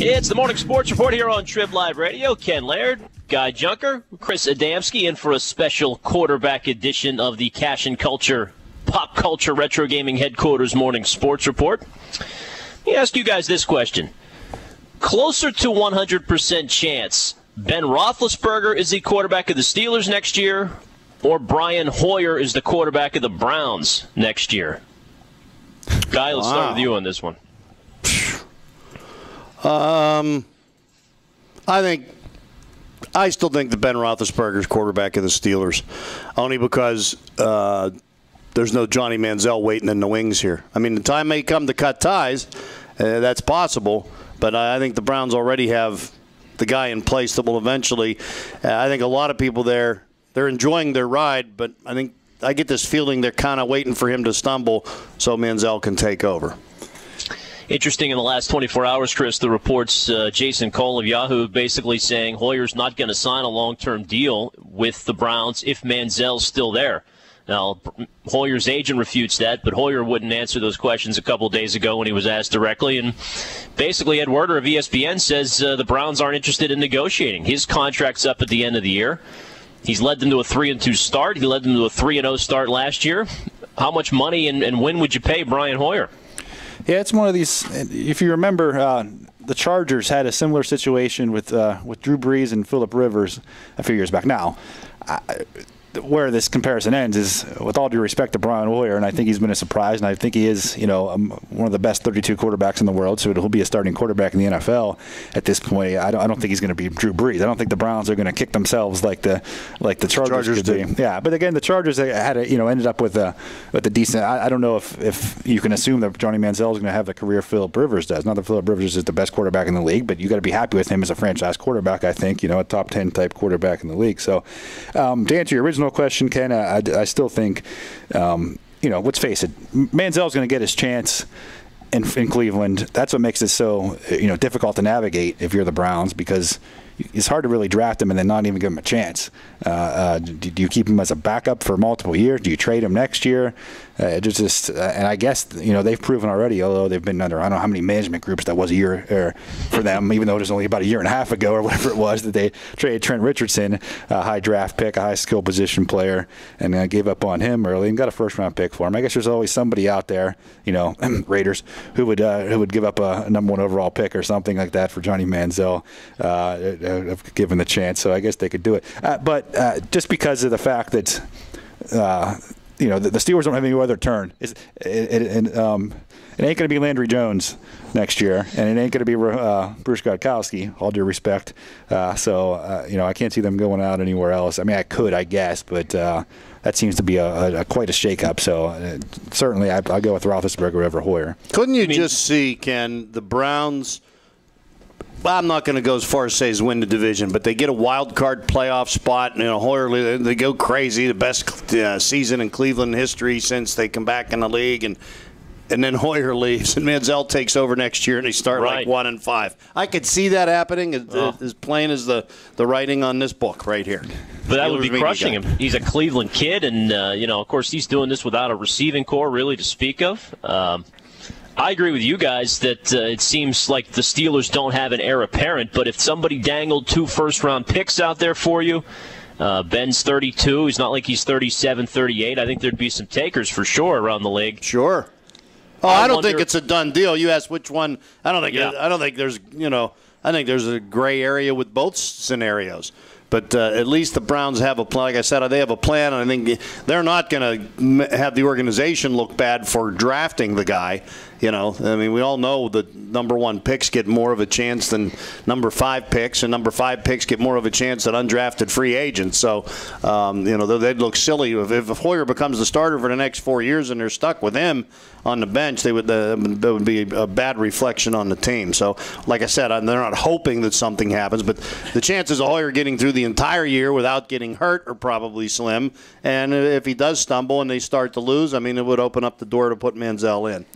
It's the Morning Sports Report here on Trib Live Radio. Ken Laird, Guy Junker, Chris Adamski, in for a special quarterback edition of the Cash and Culture, Pop Culture Retro Gaming Headquarters Morning Sports Report. Let me ask you guys this question. Closer to 100% chance Ben Roethlisberger is the quarterback of the Steelers next year, or Brian Hoyer is the quarterback of the Browns next year? Guy, let's start with you on this one. I still think that Ben Roethlisberger is quarterback of the Steelers, only because there's no Johnny Manziel waiting in the wings here. I mean, the time may come to cut ties. That's possible, but I think the Browns already have the guy in place that will eventually. I think a lot of people there, they're enjoying their ride, but I get this feeling they're kind of waiting for him to stumble so Manziel can take over. Interesting in the last 24 hours, Chris, the reports, Jason Cole of Yahoo basically saying Hoyer's not going to sign a long-term deal with the Browns if Manziel's still there. Now, Hoyer's agent refutes that, but Hoyer wouldn't answer those questions a couple days ago when he was asked directly. And basically, Ed Werder of ESPN says the Browns aren't interested in negotiating. His contract's up at the end of the year. He's led them to a 3-2 start. He led them to a 3-0 start last year. How much money and when would you pay Brian Hoyer? Yeah, it's one of these. If you remember, the Chargers had a similar situation with Drew Brees and Phillip Rivers a few years back. Now, where this comparison ends is, with all due respect to Brian Hoyer, and I think he's been a surprise, and I think he is, one of the best 32 quarterbacks in the world, so he'll be a starting quarterback in the NFL at this point. I don't think he's going to be Drew Brees. I don't think the Browns are going to kick themselves like the Chargers could be. Yeah, but again, the Chargers had ended up with a decent. I don't know if you can assume that Johnny Manziel is going to have the career Phillip Rivers does. Not that Phillip Rivers is the best quarterback in the league, but you got to be happy with him as a franchise quarterback. I think a top 10 type quarterback in the league. So, to answer your original question, Ken, I still think, let's face it, Manziel's going to get his chance in Cleveland. That's what makes it so difficult to navigate if you're the Browns, because it's hard to really draft him and then not even give him a chance. Do you keep him as a backup for multiple years? Do you trade him next year? And I guess they've proven already, although they've been under, I don't know how many management groups that was a year for them, even though it was only about a year and a half ago or whatever it was that they traded Trent Richardson, a high draft pick, a high skill position player, and gave up on him early and got a first round pick for him. I guess there's always somebody out there, Raiders, who would give up a number 1 overall pick or something like that for Johnny Manziel, given the chance. So I guess they could do it. But just because of the fact that the Steelers don't have any other turn, it ain't going to be Landry Jones next year, and it ain't going to be Bruce Gronkowski, all due respect. So I can't see them going out anywhere else. I mean, I could, I guess, but that seems to be quite a shakeup. So certainly I'll go with Roethlisberger over Hoyer. Couldn't you just see, Ken, the Browns? Well, I'm not going to go as far as say win the division, but they get a wild card playoff spot. Hoyer, they go crazy. The best season in Cleveland history since they come back in the league, and then Hoyer leaves, and Manziel takes over next year, and they start like 1-5. I could see that happening as plain as the writing on this book right here. But that would be crushing him. He's a Cleveland kid, and of course, he's doing this without a receiving core really to speak of. I agree with you guys that it seems like the Steelers don't have an heir apparent, but if somebody dangled 2 first-round picks out there for you, Ben's 32. He's not like he's 37, 38. I think there'd be some takers for sure around the league. Sure. I don't think it's a done deal. You asked which one. I don't think there's, I think there's a gray area with both scenarios. But at least the Browns have a plan. Like I said, they have a plan, and I think they're not going to have the organization look bad for drafting the guy. We all know that number 1 picks get more of a chance than number 5 picks, and number 5 picks get more of a chance than undrafted free agents. So, they'd look silly if Hoyer becomes the starter for the next 4 years and they're stuck with him on the bench. That would be a bad reflection on the team. So, like I said, they're not hoping that something happens, but the chances of Hoyer getting through the entire year without getting hurt are probably slim. And if he does stumble and they start to lose, it would open up the door to put Manziel in.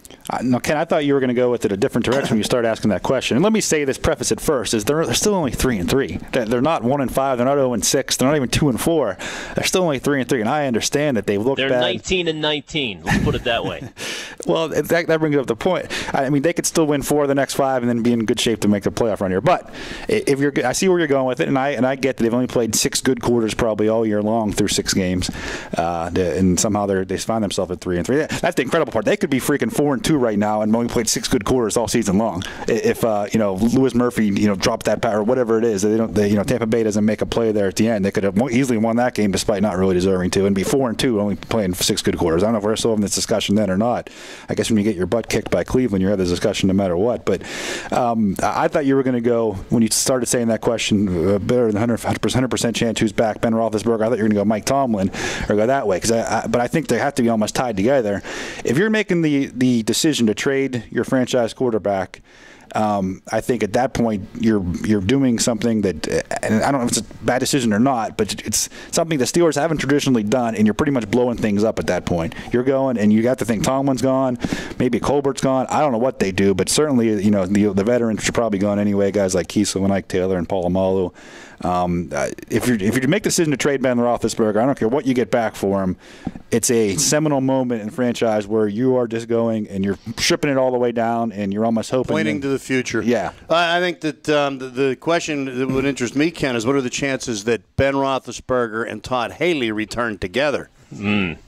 Ken, I thought you were going to go with it a different direction when you start asking that question. And let me say this, preface it first: is they're still only 3-3. They're not 1-5. They're not 0-6. They're not even 2-4. They're still only 3-3. And I understand that they look bad. They're 19-19. Let's put it that way. Well, that brings up the point. I mean, they could still win 4 of the next 5 and then be in good shape to make the playoff run here. But if I see where you're going with it, and I get that they've only played 6 good quarters probably all year long through 6 games, and somehow they find themselves at 3-3. That's the incredible part. They could be freaking 4-2 right now and only played 6 good quarters all season long. If Lewis Murphy dropped that power or whatever it is, Tampa Bay doesn't make a play there at the end. They could have easily won that game despite not really deserving to, and be 4-2 only playing 6 good quarters. I don't know if we're still having this discussion then or not. I guess when you get your butt kicked by Cleveland, you have this discussion no matter what. But I thought you were going to go, when you started saying that question, better than 100% chance who's back, Ben Roethlisberger. I thought you were going to go Mike Tomlin or go that way. But I think they have to be almost tied together. If you're making the decision to trade your franchise quarterback, I think at that point you're doing something that, and I don't know if it's a bad decision or not, but it's something the Steelers haven't traditionally done, and you're pretty much blowing things up at that point. You're going, and you got to think Tomlin's gone, maybe Colbert's gone. I don't know what they do, but certainly the veterans are probably gone anyway. Guys like Kiesel and Ike Taylor and Polamalu. If you make the decision to trade Ben Roethlisberger, I don't care what you get back for him. It's a seminal moment in franchise where you are just going and you're stripping it all the way down, and you're almost hoping pointing to the future. Yeah, I think that the question that would interest me, Ken, is what are the chances that Ben Roethlisberger and Todd Haley return together? Then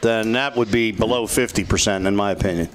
that would be below 50%, in my opinion.